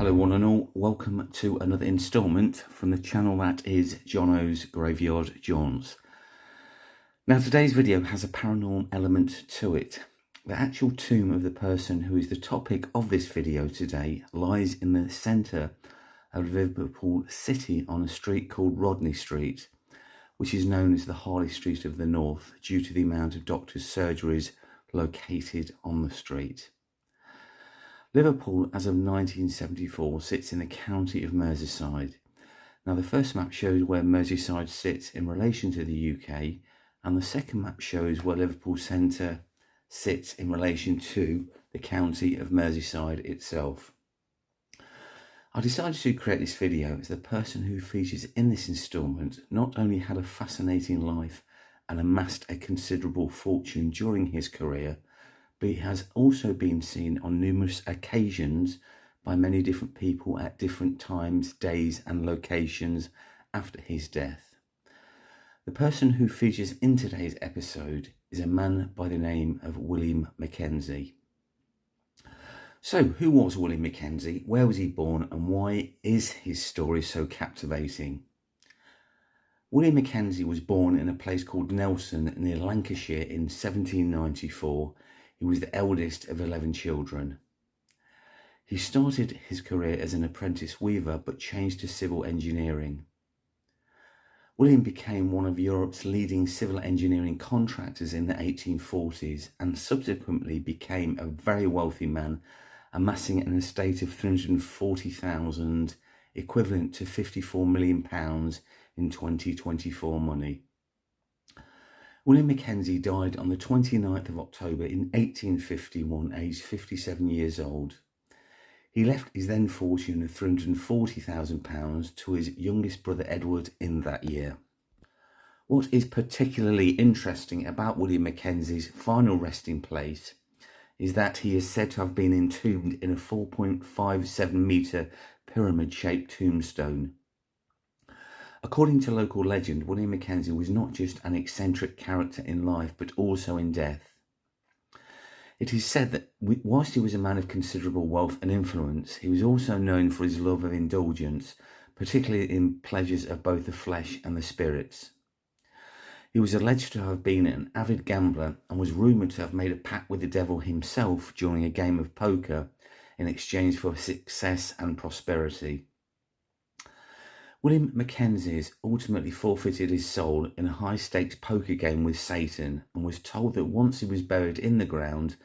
Hello one and all, welcome to another instalment from the channel that is Jono's Graveyard Johns. Now today's video has a paranormal element to it. The actual tomb of the person who is the topic of this video today lies in the centre of Liverpool City on a street called Rodney Street, which is known as the Harley Street of the North due to the amount of doctors' surgeries located on the street. Liverpool, as of 1974, sits in the county of Merseyside. Now, the first map shows where Merseyside sits in relation to the UK, and the second map shows where Liverpool Centre sits in relation to the county of Merseyside itself. I decided to create this video as the person who features in this instalment not only had a fascinating life and amassed a considerable fortune during his career, but it has also been seen on numerous occasions by many different people at different times, days and locations after his death. The person who features in today's episode is a man by the name of William Mackenzie. So, who was William Mackenzie? Where was he born? And why is his story so captivating? William Mackenzie was born in a place called Nelson near Lancashire in 1794. He was the eldest of 11 children. He started his career as an apprentice weaver but changed to civil engineering. William became one of Europe's leading civil engineering contractors in the 1840s and subsequently became a very wealthy man, amassing an estate of £340,000, equivalent to £54 million in 2024 money. William Mackenzie died on the 29th of October in 1851, aged 57 years old. He left his then fortune of £340,000 to his youngest brother Edward in that year. What is particularly interesting about William Mackenzie's final resting place is that he is said to have been entombed in a 4.57 metre pyramid-shaped tombstone. According to local legend, William Mackenzie was not just an eccentric character in life, but also in death. It is said that whilst he was a man of considerable wealth and influence, he was also known for his love of indulgence, particularly in pleasures of both the flesh and the spirits. He was alleged to have been an avid gambler and was rumoured to have made a pact with the devil himself during a game of poker in exchange for success and prosperity. William Mackenzie ultimately forfeited his soul in a high-stakes poker game with Satan and was told that once he was buried in the ground,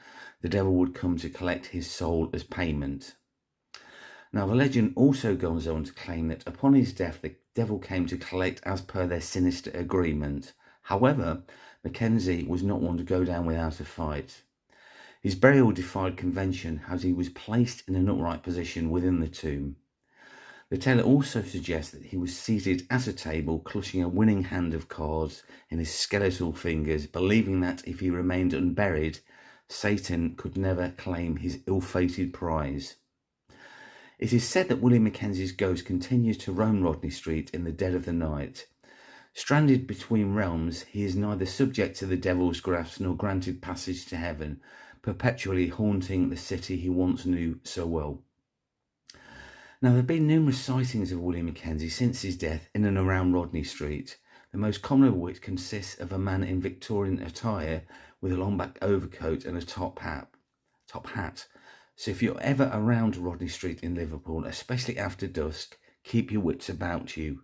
the devil would come to collect his soul as payment. Now, the legend also goes on to claim that upon his death, the devil came to collect as per their sinister agreement. However, Mackenzie was not one to go down without a fight. His burial defied convention as he was placed in an upright position within the tomb. The tale also suggests that he was seated at a table, clutching a winning hand of cards in his skeletal fingers, believing that if he remained unburied, Satan could never claim his ill-fated prize. It is said that William Mackenzie's ghost continues to roam Rodney Street in the dead of the night. Stranded between realms, he is neither subject to the devil's grasp nor granted passage to heaven, perpetually haunting the city he once knew so well. Now, there have been numerous sightings of William Mackenzie since his death in and around Rodney Street, the most common of which consists of a man in Victorian attire with a long back overcoat and a top hat. So if you're ever around Rodney Street in Liverpool, especially after dusk, keep your wits about you.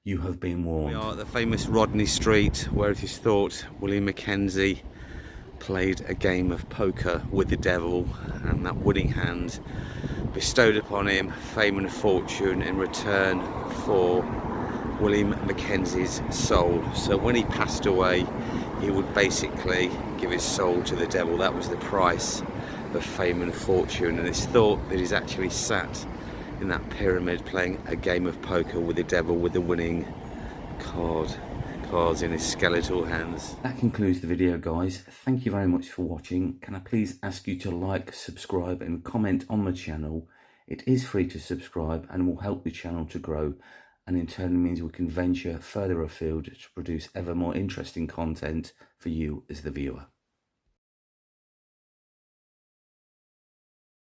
You have been warned. We are at the famous Rodney Street, where it is thought William Mackenzie played a game of poker with the devil, and that winning hand bestowed upon him fame and fortune in return for William Mackenzie's soul. So when he passed away, he would basically give his soul to the devil. That was the price of fame and fortune, and it's thought that he's actually sat in that pyramid playing a game of poker with the devil with the winning cards in his skeletal hands. That concludes the video, guys. Thank you very much for watching. Can I please ask you to like, subscribe and comment on the channel? It is free to subscribe and will help the channel to grow, and in turn means we can venture further afield to produce ever more interesting content for you as the viewer.